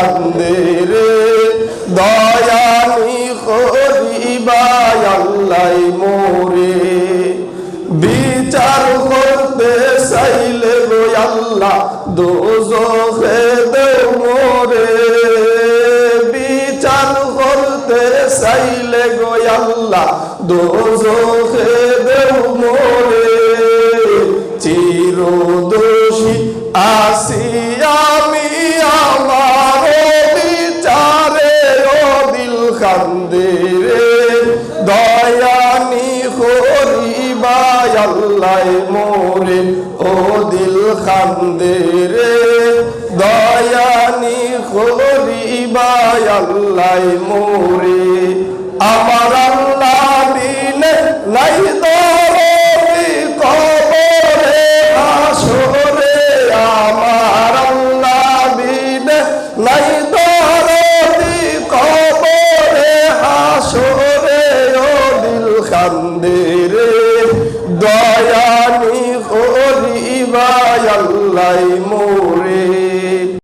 খান্দে রে দয়ানি করিবা আল্লাহ মোরে বিচার করতে চাইলে গো আল্লাহ দোজখে দেও মোরে বিচার করতে চাইলে গো আল্লাহ দোজখে দেও মোরে চিরদোষী আসি আমি আমার বিচারে ও দিল খান্দে রে দয়ানি করিবা আল্লাহ মোরে ও দিল খান্দে রে দয়ানি করিবা আল্লাহ মোরে আমার আল্লাহ দিলে নাই দরদি কবরে হাসরে আমার আল্লাহ দিলে নাই দরদি কবরে হাসরে ও দিল খান্দে রে দয়ানি করিবা আল্লাহ মোরে